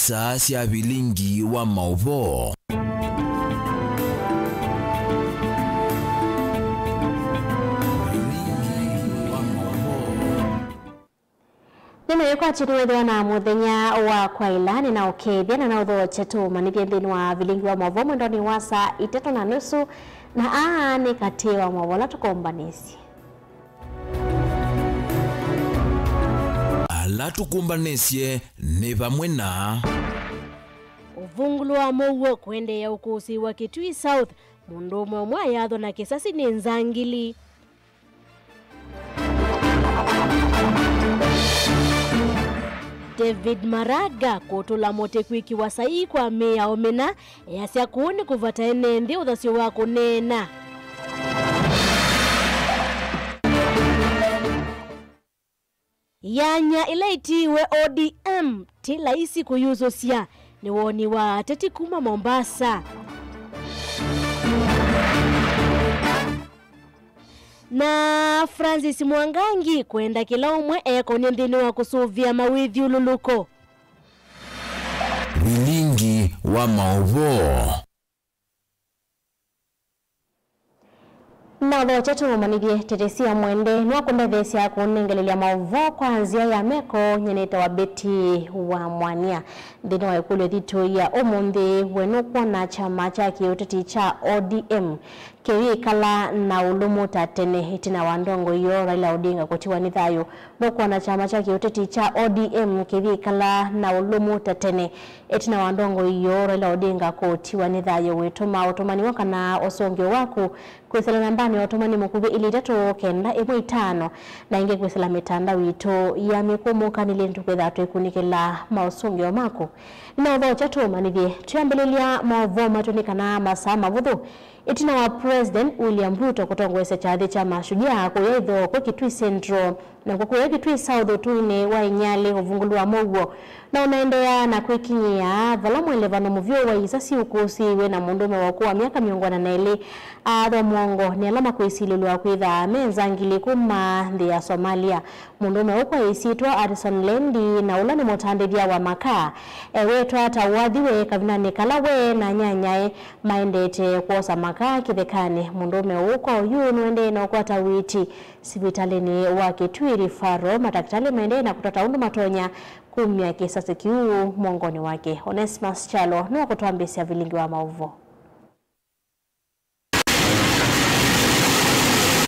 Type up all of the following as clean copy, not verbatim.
isa cia bilingi wa mauvo. Nino yuko chiriwe na muthenya wa kwailani na ukethia na utho chetu manithie thini wa bilingi wa mauvo mwendoni wa saa 3:30 na ni kati wa mauvo la tukombanisi. Ala tukumbanesie ni vamwe na uvungulu wa mauvo kwende ya ukusi wa Kitui South mundu mwa yatho na kisasi ni Nzangili. David Maraga kutula mote kwiki wasai kwa mea omena yasya kuoni kuvata enende uthasio wako nena. Yanya ilaitiwe ODM tila isi kuyuzo siya ni woni wa teti kuma Mombasa. Na Francis Mwangangi kwenda kila umwe eko nindini wa kusuvia mawithi ululuko. bilingi wa mauvo. Na utho chetu manithie tetesia mwende nwa kundethesia kunengelelia mauvo kwa nzia ya meko nyeneta wa Beti wa Mwania. Thini wa ikulu thitu ya umuthi wenu kuona chama cha kiuteti cha ODM kewi kala na ulumu tatene hitina wandongo iyo Raila Odinga kutiwa ni thayo kuona chama cha kiuteti cha ODM kewi kala na ulumu tatene hitina wandongo iyo Raila Odinga kutiwa ni thayo wetuma otomani wakana osongyo waku kwesela nambani otomani mukuvi ili 3-9-5 na inge kwesela mitanda wito ya mikumu kanili ntukwetha tuikunikila maosongyo mako. Na utho chetu manithie tuyambelelia mauvo matunikana masaa mavuthu itina wa President William Ruto kutongwese chathi cha mashujaa kuyaitho kwa Kitui Central na kwa Kitui South tuine wa inyali uvungulu wa mauvo na unaendelea na kwikinyia vala mwelevano muvyo wa isasi ukusiwe na mundume wakuwa miaka 42 atho mwongo ni alama kuisililwa kwitha Nzangili kuma nthi ya Somalia. Mundume ukwa isitwa Addison Lendi na ulani motandithia wa makaa wetwa tawadhiwe kavinani kalawe na nyanyae maendete kuosa makaa kithekane. Mundume uko yu nwende na ukwata witi sibitalini wa Kitui Rifaro madaktari maende na kutota undu matonya kumya kisasi kiu mwongoni wake. Onesmus Chalo nuwa kutuambisia bilingi wa mauvo.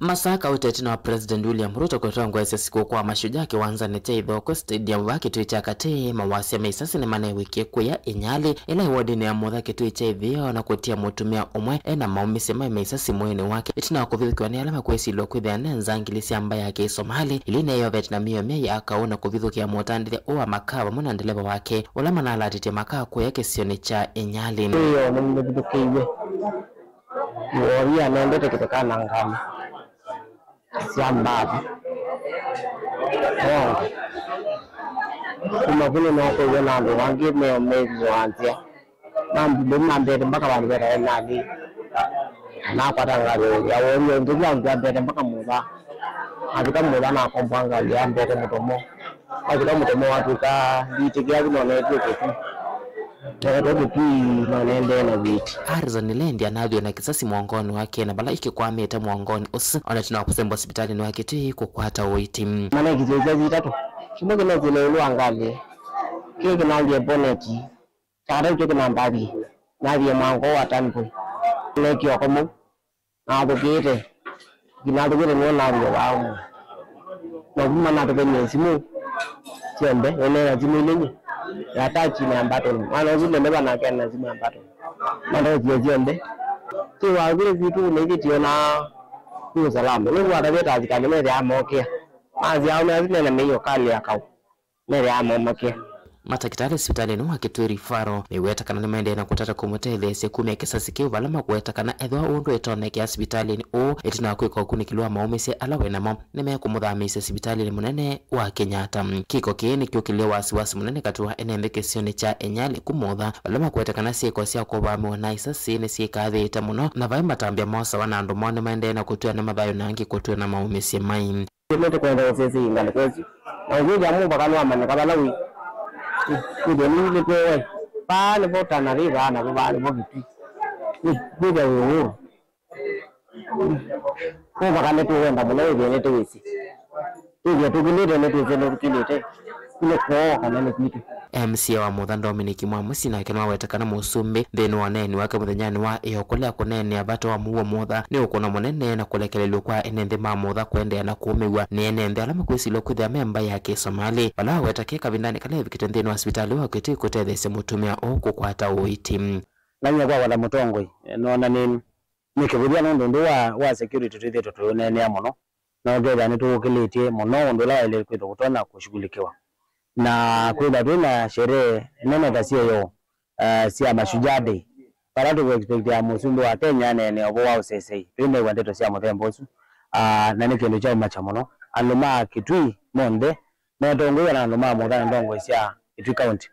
Masaka uteti na President William Ruto kutongo siku kwa mashujaa kiwanza neteitho kwa stadium wa Kitui cha Kati mawasi meisasi ni mane wiki kuya inyali ila wodi ni amodha Kitui cha ithio na kutia mutumia umwe na maumise meisasi mwene wake itina kuvithukwa ni alama kwesilo kwithia Nzangili siamba yake Somali iline yo Vietnamio meya akaona kuvithukia mutandithia uwa makaba muna ndeleva wake ulama na alatite makaa kuya kisioni cha inyali iyo nimevithukiwe Yoria nendete kitokana ngami siambabu kuma vile noko yona ndo wangi mezi wanzia mambo mbere mpaka wanbera nani na pata ngalo ya wonyo ndugu yangu mbere mpaka muba akita muba na kompanga ya mbere mutomo akita mutomo watu ka ditikia bino na etu kitu Arizon Lendi anavyo na kisasi mwongoni wake na bala ikikwameta mwongoni usi onatina kusemba hospitali ni wake tui kukwata uiti mana kizoezi tatu shimoke na zile ulu angali kiki nangi boneti kare kiki nambari navi mwango watanpu neki wakomu na adukite kinadukite niyo navi wao na kuma natukenye simu siembe enera simu ilinyi ya tachi na ambato mana zile neba na kena simu ambato mana ziembe si wagire vitu negitio na kwa salama ni watabeta azikani mere amokia mazi yao na zile na meyo kali yakao mere amokia matakitari hospitali ni Kitui Rifaro niweta kana nimende na kutata kumutele sekumi ya kisasi kiu balama kuweta kana edwa undu etoneke hospitali ni o etina kwiko kunikilwa maumese alawe namo nime kumuthamisa hospitali ni munene wa Kenyatta kiko kieni kiukilio wasiwasi munene katua enembe kisioni cha enyali kumutha balama kuweta kana sieko siya kubamiwa na isasi ni siikathita muno na vai matambia mosa wanandu mone maende na kutua na mathayo nangi kutua na maumese mai Kimete kwenda ofisi ingali kwezi na ujuja mungu kanwa manekabalawi kuja ni kwa pale bota na riba na baba bogi kuja uhuru kwa bakale tu wenda bole ni tu wisi kuja tukilete ni tu zeno tukilete kule kwa kana ni kitu MC wa Mutha Dominic Mwamusi na kenwa wetakana musumbi thini wa neni wake muthenyani wa iokolea kunene abato wa muwa Mutha ni ukona munene na kulekelelwa kwa enende ma Mutha kwendea na kuumiwa ni enende alama kwisilo kwithia memba yake Somali wala wetake kabindani kale vikite thini wa hospitali wa kiti kutethese mutumia oku kwata uiti nanya kwa wala mutongoi nona nini nikibudia ndo wa security tuthe tutonene amono na ndio ni tukilitie mono ndo la ile kwetu kutona kushughulikiwa na kwenda tuna sherehe nene tasio yo sia mashujaa day para tu expect ya musumbi wa Kenya ne obo wa sese twende wandeto sia muthembosu na ni kindu cha machamono aluma kitui monde na tongo na aluma Mutha ndongo sia Kitui county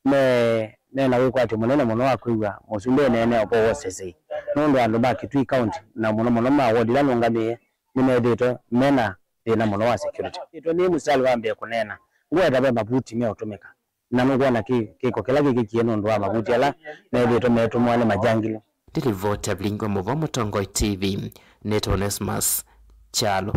ne na wiko ati munene muno wa kuiwa musumbi ne obo wa sese ndo aluma Kitui county na muno ma wodi la ngamie nime dito mena na muno wa security ito ni musali wambia kunena ngweta baba buti mia utomeka na nungwa na kiko kila kikieno ndo mabuti ala na ile tometo mwane majangilo Dilivote Blingo Muvo Mutongoi TV Neto Onesmus Chalo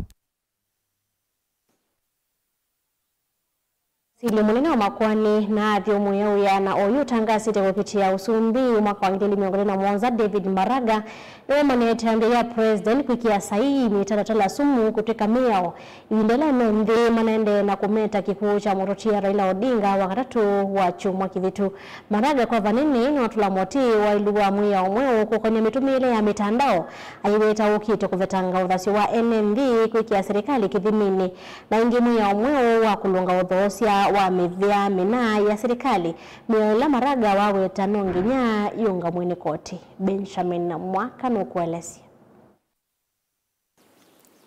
Sili munene wa makwani na athio muyauya na oyu tangasite kupitia usumbi mwaka wa 2021 David Maraga ewa manete ya president kwikia sahihi mitaratala sumu kutika miao iwindela nonde manende na kumeta kikuu cha Morotia Raila Odinga wakatatu wa chumwa kivitu Maraga kwa vanini ni watula moti wa iluwa muya umweo kukonya mitumile ya mitandao aiweta ukito kuvetanga udhasi wa NND kwikia serikali kithimini na ingi muya umweo wa kulunga udhosia wa mivya mina ya serikali miola Maraga wawe tanonginya yunga mwini koti Benjamin na mwaka nukuelesi.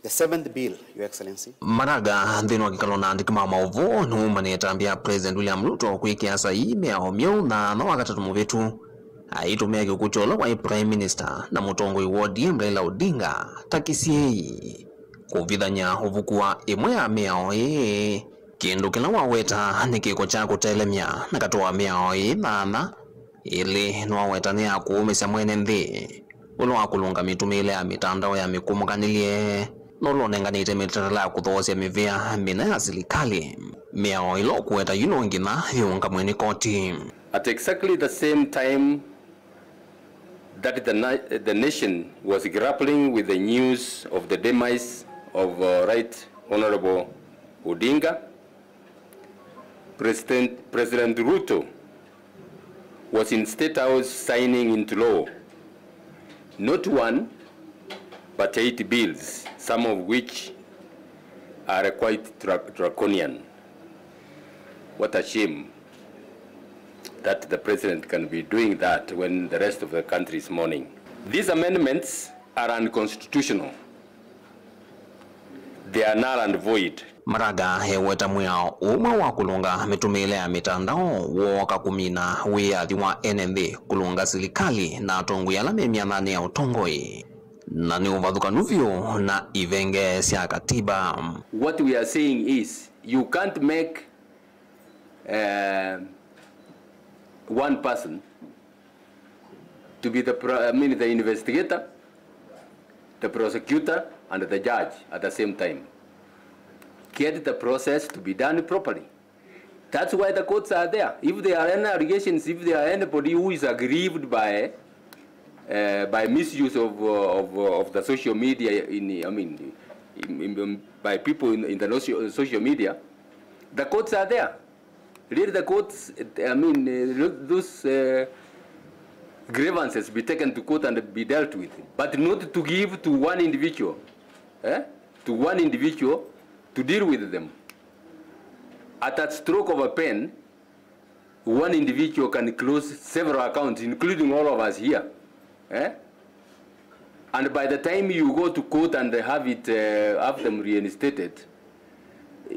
The seventh bill, Your Excellency. Maraga ndino kikalona andikima mauvo numane tambia President William Ruto kuikia sahihi miao na wakatatu muvetu aitumia kuchola wa Prime Minister na mutongoi wa ODM Raila Odinga takisiei kuvithanya uvukua imwe ya miao kindu kila waweta nikiko cha kutelemia na katoa miao thana ili nwaweta ni akuumisya mwene nthi ulo akulunga mitumile ya mitandao ya mikumuganilie nolo nenganite mitatala kuthosya mivia mina ya serikali miao ilo kuweta yuno ngina yunga mwene koti. At exactly the same time that the nation was grappling with the news of the demise of Right Honorable Odinga, President Ruto was in State House signing into law not one but 8 bills, some of which are quite draconian. What a shame that the president can be doing that when the rest of the country is mourning. These amendments are unconstitutional. They are null and void. Maraga heweta mwao umwe wa kulunga mitumile ya mitandao woka kumina wiyathi wa NND kulunga serikali na tongu ya lame mianane ya utongoi na ni uvathuka nuvyo na ivenge sya katiba. What we are saying is you can't make one person to be the investigator, the prosecutor and the judge at the same time. Get the process to be done properly. That's why the courts are there. If there are any allegations, if there are anybody who is aggrieved by misuse of the social media, by people in the social media, the courts are there. Let the courts, those grievances be taken to court and be dealt with, but not to give to one individual, to one individual to deal with them. At that stroke of a pen, one individual can close several accounts, including all of us here. And by the time you go to court and have them reinstated,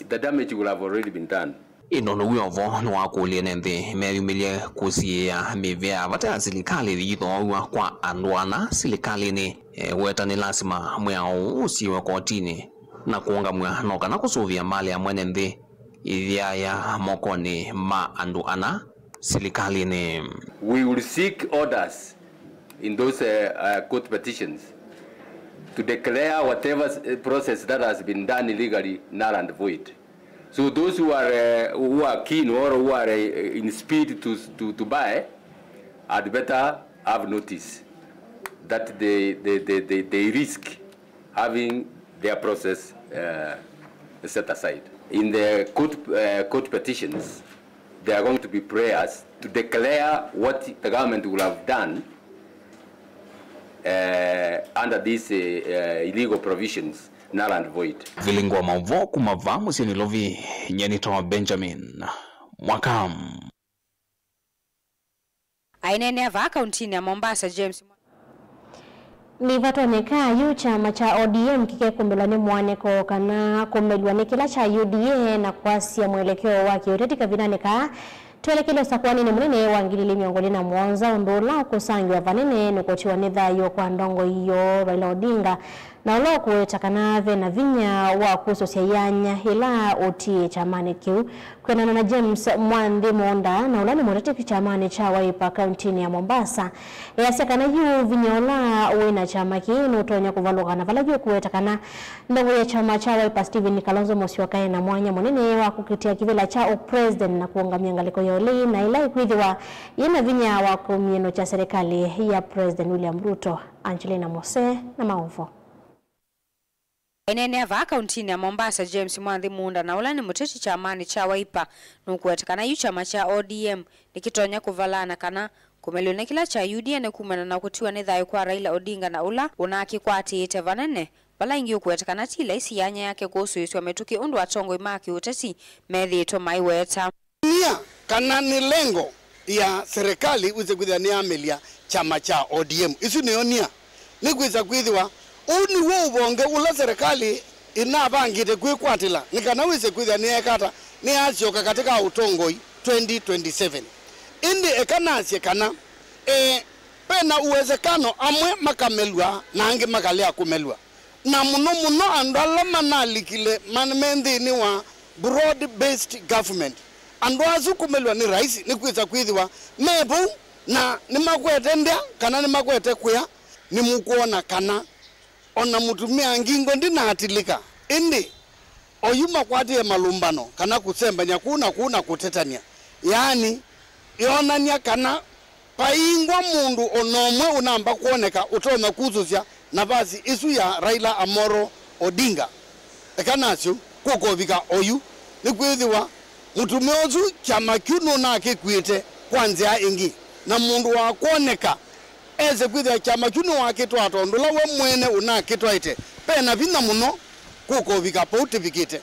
the damage will have already been done. Inono wiovo nwakulie nthi meyumilie kusia mivya vata ya serikali thithowa kwa andwana serikali ni weta ni lazima mwao usiwe kotini na kuunga mwano kana kusuvia mali ya mwene nthi idhiaya mokoni ma andu ana silikalini. We will seek orders in those court petitions to declare whatever process that has been done illegally null and void. So those who are keen or who are in speed to buy had better have notice that they risk having their process set aside. In the court petitions, there are going to be prayers to declare what the government will have done under these illegal provisions null and void. Vilingwa mavo kumavamu sinilovi nyenitoa Benjamin Mwakam. Ainene ava kauntini ya Mombasa James ni vatoneka yu chama cha ODM kike kumbelwane mwaneko kana kumbelwane kila cha UDA na kwasia mwelekeo wake utetika vinaneka tuelekele sakwani ni munene wangilili miongoni na mwanza undola kusangwa vanene nukotiwa nidhayo kwa ndongo iyo Raila Odinga na ulo kuetakana na vinya wa kusosia yanya ila oti chamani kiu kwenana na James Mwandhi Monda na ulani mwatatipi chamani cha Wiper kauntini ya Mombasa yasekana yu vinyola uwena chama kiinu utonya kuvaluka na valajua kuetakana ndongo ya chama cha Wiper Stephen Kalonzo Musyoka na mwanya munene wa kukitia kivila cha president na kuunga miangaliko yoli na ila ikuithiwa yena vinya wa kumieno cha serikali ya President William Ruto. Angelina Mose na maovo. Ainene ava kauntini ya Mombasa James Mwandhi Munda na ulani muteti chamani cha Wiper nukuetakana yu chama cha ODM nikitonya kuvalana kana kumelione kila cha UDA ne kumana na kutiwa nidhayo kwa Raila Odinga na ula unaki kwa atiite vanene bala ingi ukuetakana tila isi yanya yake kuhusu isi wametuki undu watongo imaki utesi methi ito maiweta nia kana ni lengo ya serikali uze kuidhania amelia chama cha ODM isi nionia ni kuiza kuidhiwa uni wo ubonge ula serikali inabangite kuikwatila nikana wise kuidhania kata ni asioka katika utongoi 2027 indi ekanasye kana pena uwezekano amwe makamelwa na ange makalea kumelwa na muno andala manalikile manmendini wa broad based government andwazu kumelwa ni raisi ni kuiza kuidhiwa mebu na ni makwete ndia kana ni makwete kuya ni mukuona kana ona mutumia ngingo ndina atilika indi oyuma kwatie malumbano kana kusembanya kuna kutetania yani yonania kana paingwa mundu onomwe unamba kuoneka utona kuzuzya na basi isu ya Raila Amoro Odinga ekanasyo kukovika oyu nikwithiwa mutumiozu chama kyuno nake kwite kwanzia ingi na mundu wa kuoneka eze kwithiwa chama kyuno wake twatondula we mwene unake twaite pena vina muno kukovika pauti vikite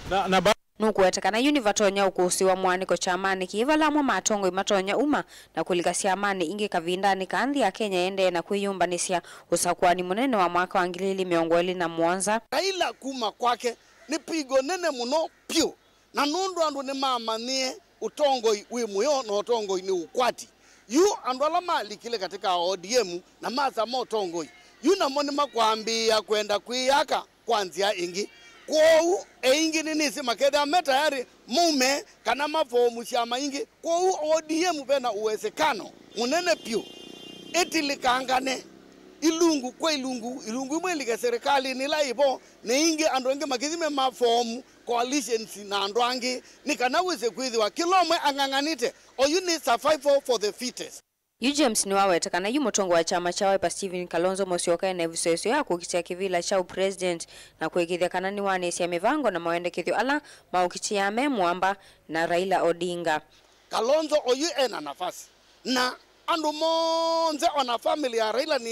na nukuetakana univatonya ukusi wa mwaniko chamani kiivalamwa matongo imatonya uma na kulikasia amani ingi kavindani kaanthi ya Kenya ende na kuiyumbanisya usakwani munene wa mwaka wa 2021 Raila kuma kwake ni pigo nene muno pio na nundu andu ni mamanie utongoi wi muyo na utongoi ni ukwati yu andu ala malikile katika ODM na maza motongoi yu na moni makwambia kwenda kuiyaka kwanzia ingi kwou ingi nisi makeda metayari mume kana mafomu chama ingi kwou ODM pena uwezekano munene pio etilikangane ilungu kwa ilungu mwelike serikali nila ipo ni ingi andonge makizime mafomu coalitions na andwangi nikanaweze kwithiwa kilomwe anganganite or you need survival for the fittest. James ni wawetakana yu mutongo wa chama cha Wiper Stephen Kalonzo Musyoka na visoeso ya kukitia kivila cha president na kuikithia kanani wanesi ya mivango na mawendekithio ala maukitia memwamba na Raila Odinga. Kalonzo oyu ena nafasi na andu monze ona family ya Raila ni